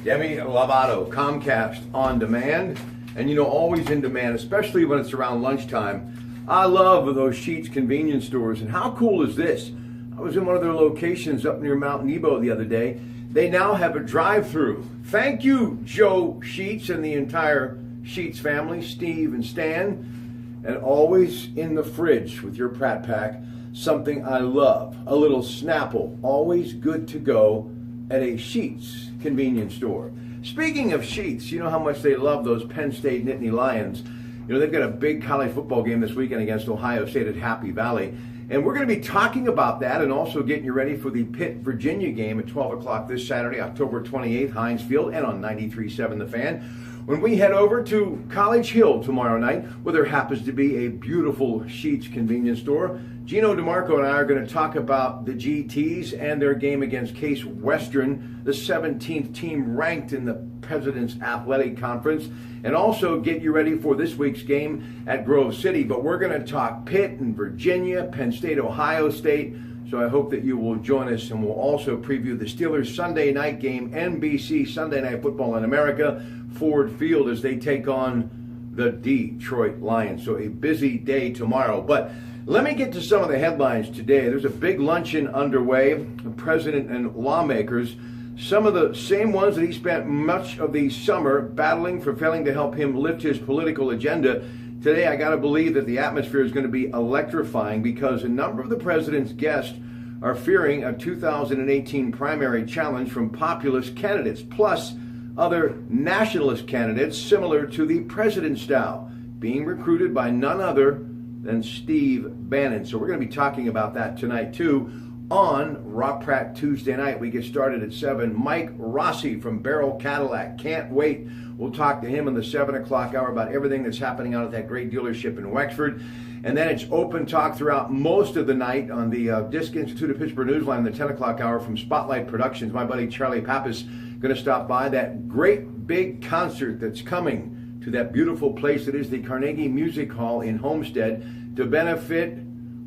Demi Lovato, Comcast On Demand, and always in demand, especially when it's around lunchtime. I love those Sheetz convenience stores, and how cool is this? I was in one of their locations up near Mount Nebo the other day. They now have a drive-through. Thank you, Joe Sheetz and the entire Sheetz family, Steve and Stan, and always in the fridge with your Pratte pack, something I love, a little Snapple, always good to go at a Sheetz convenience store. Speaking of Sheetz, you know how much they love those Penn State Nittany Lions. They've got a big college football game this weekend against Ohio State at Happy Valley. And we're going to be talking about that and also getting you ready for the Pitt-Virginia game at 12 o'clock this Saturday, October 28th, Heinz Field, and on 93.7 The Fan. When we head over to College Hill tomorrow night, where there happens to be a beautiful Sheetz convenience store, Gino DeMarco and I are going to talk about the GTs and their game against Case Western, the 17th team ranked in the President's Athletic Conference, and also get you ready for this week's game at Grove City. But we're going to talk Pitt and Virginia, Penn State, Ohio State. So I hope that you will join us, and we'll also preview the Steelers Sunday night game, NBC Sunday Night Football in America, Ford Field, as they take on the Detroit Lions. So a busy day tomorrow. But let me get to some of the headlines today. There's a big luncheon underway, the president and lawmakers, some of the same ones that he spent much of the summer battling for failing to help him lift his political agenda. Today, I got to believe that the atmosphere is going to be electrifying because a number of the president's guests are fearing a 2018 primary challenge from populist candidates, plus other nationalist candidates similar to the president style, being recruited by none other than Steve Bannon. So we're going to be talking about that tonight, too, on Rock Pratt Tuesday night. We get started at 7. Mike Rossi from Barrel Cadillac. Can't wait. We'll talk to him in the 7 o'clock hour about everything that's happening out at that great dealership in Wexford. And then it's open talk throughout most of the night on the Disc Institute of Pittsburgh Newsline in the 10 o'clock hour from Spotlight Productions. My buddy Charlie Pappas going to stop by that great big concert that's coming to that beautiful place that is the Carnegie Music Hall in Homestead to benefit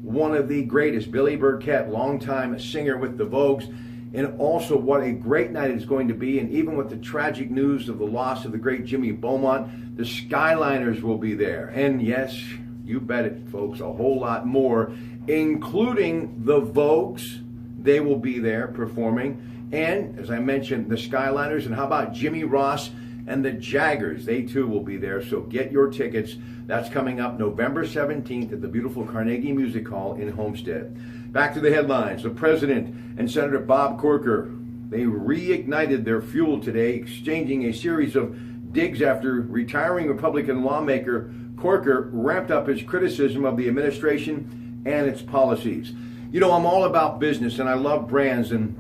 one of the greatest, Billy Burkett, longtime singer with the Vogues, and also what a great night it's going to be. And even with the tragic news of the loss of the great Jimmy Beaumont, the Skyliners will be there. And yes, you bet it, folks, a whole lot more, including the Vogues. They will be there performing. And, as I mentioned, the Skyliners. And how about Jimmy Ross and the Jaggers? They, too, will be there. So get your tickets. That's coming up November 17th at the beautiful Carnegie Music Hall in Homestead. Back to the headlines. The President and Senator Bob Corker, they reignited their fuel today, exchanging a series of digs after retiring Republican lawmaker Corker ramped up his criticism of the administration and its policies. I'm all about business and I love brands, and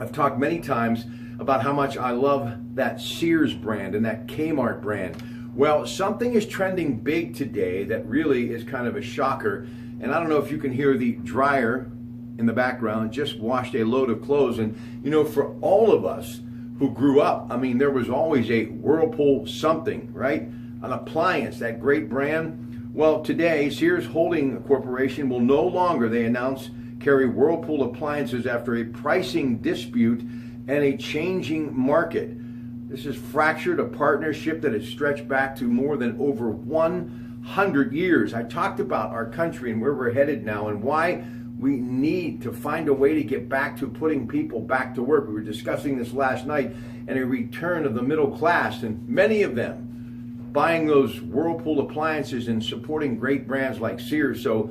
I've talked many times about how much I love that Sears brand and that Kmart brand. Well, something is trending big today that really is kind of a shocker. And I don't know if you can hear the dryer in the background, just washed a load of clothes. And, for all of us who grew up, there was always a Whirlpool something, right? An appliance, that great brand. Well, today, Sears Holding Corporation will no longer, they announce, carry Whirlpool appliances after a pricing dispute and a changing market. This has fractured a partnership that has stretched back to more than over 100 years. I talked about our country and where we're headed now and why we need to find a way to get back to putting people back to work. We were discussing this last night, and a return of the middle class, and many of them buying those Whirlpool appliances and supporting great brands like Sears. So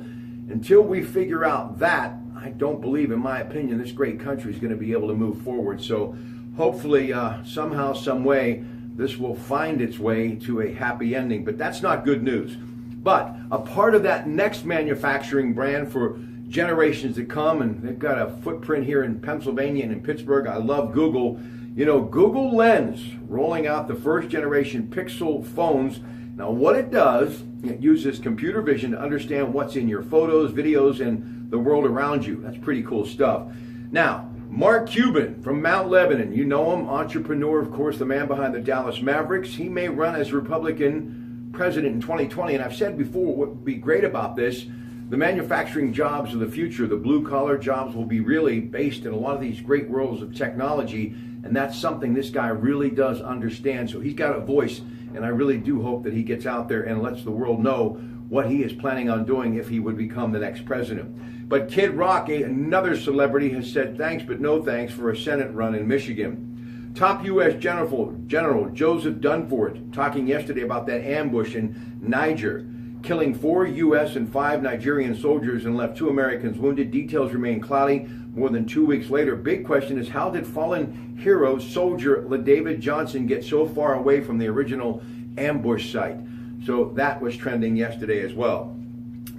until we figure out that, I don't believe, in my opinion, this great country is going to be able to move forward. So hopefully, somehow, some way, this will find its way to a happy ending. But that's not good news. But a part of that next manufacturing brand for generations to come, and they've got a footprint here in Pennsylvania and in Pittsburgh. I love Google. Google Lens rolling out the first generation Pixel phones. Now, what it does, it uses computer vision to understand what's in your photos, videos, and the world around you. That's pretty cool stuff. Now, Mark Cuban from Mount Lebanon, you know him, entrepreneur, of course, the man behind the Dallas Mavericks. He may run as Republican president in 2020, and I've said before what would be great about this, the manufacturing jobs of the future, the blue-collar jobs, will be really based in a lot of these great worlds of technology And that's something this guy really does understand. So he's got a voice, and I really do hope that he gets out there and lets the world know what he is planning on doing if he would become the next president. But Kid Rock, another celebrity, has said thanks but no thanks for a Senate run in Michigan. Top U.S. General Joseph Dunford talking yesterday about that ambush in Niger, killing 4 U.S. and 5 Nigerian soldiers and left 2 Americans wounded. Details remain cloudy more than 2 weeks later. Big question is, how did fallen hero soldier LaDavid Johnson get so far away from the original ambush site? So that was trending yesterday as well.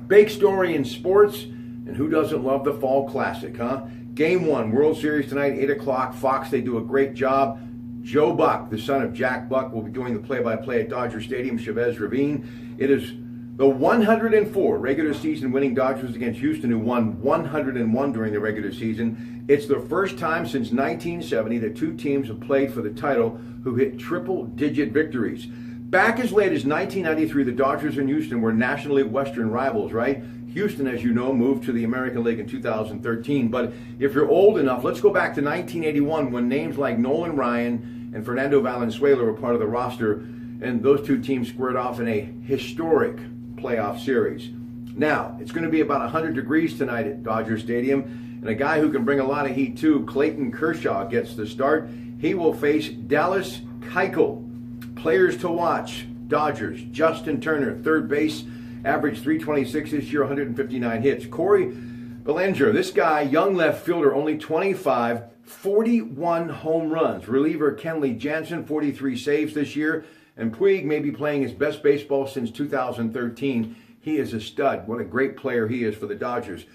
Big story in sports, and who doesn't love the Fall Classic, huh? Game 1, World Series tonight, 8 o'clock. Fox, they do a great job. Joe Buck, the son of Jack Buck, will be doing the play-by-play at Dodger Stadium, Chavez Ravine. It is the 104 regular season winning Dodgers against Houston, who won 101 during the regular season. It's the first time since 1970 that 2 teams have played for the title who hit triple-digit victories. Back as late as 1993, the Dodgers and Houston were National League Western rivals, right? Houston, as you know, moved to the American League in 2013. But if you're old enough, let's go back to 1981 when names like Nolan Ryan and Fernando Valenzuela were part of the roster, and those 2 teams squared off in a historic playoff series. Now, it's going to be about 100 degrees tonight at Dodger Stadium, and a guy who can bring a lot of heat too, Clayton Kershaw, gets the start. He will face Dallas Keuchel. Players to watch: Dodgers, Justin Turner, third base, averaged 326 this year, 159 hits. Corey Bellinger, this guy, young left fielder, only 25, 41 home runs. Reliever Kenley Jansen, 43 saves this year. And Puig may be playing his best baseball since 2013. He is a stud. What a great player he is for the Dodgers.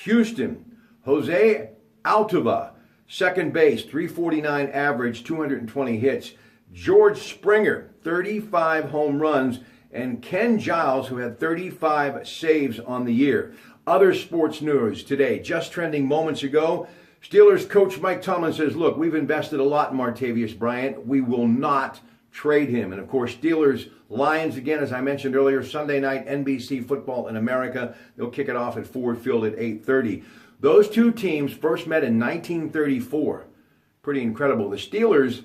Houston, Jose Altuve, second base, 349 average, 220 hits. George Springer, 35 home runs. And Ken Giles, who had 35 saves on the year. Other sports news today, just trending moments ago. Steelers coach Mike Tomlin says, look, we've invested a lot in Martavius Bryant. We will not trade him. And of course, Steelers Lions again, as I mentioned earlier, Sunday night, NBC Football in America. They'll kick it off at Ford Field at 8:30. Those 2 teams first met in 1934. Pretty incredible. The Steelers,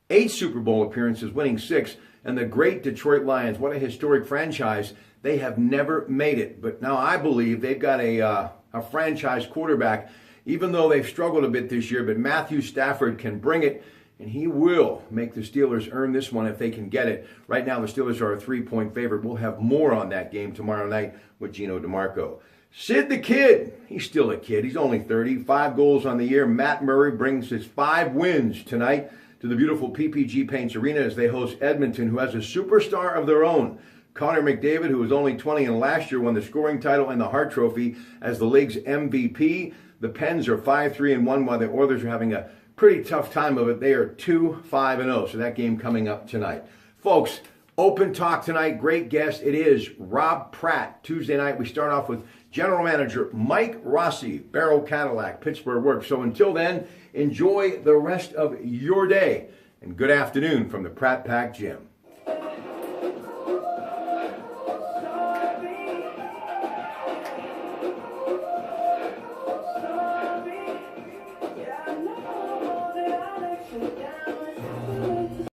8 Super Bowl appearances, winning 6. And the great Detroit Lions, what a historic franchise. They have never made it. But now I believe they've got a franchise quarterback, even though they've struggled a bit this year. But Matthew Stafford can bring it, and he will make the Steelers earn this one if they can get it. Right now, the Steelers are a 3-point favorite. We'll have more on that game tomorrow night with Gino DeMarco. Sid the Kid, he's still a kid. He's only 30, 5 goals on the year. Matt Murray brings his 5 wins tonight to the beautiful PPG Paints Arena as they host Edmonton, who has a superstar of their own. Connor McDavid, who was only 20 and last year won the scoring title and the Hart Trophy as the league's MVP. The Pens are 5-3-1 while the Oilers are having a pretty tough time of it. They are 2-5-0, so that game coming up tonight. Folks, open talk tonight. Great guest. It is Rob Pratte. Tuesday night, we start off with General Manager Mike Rossi, Barrow Cadillac, Pittsburgh Works. So until then, enjoy the rest of your day, and good afternoon from the Pratt Pack Gym.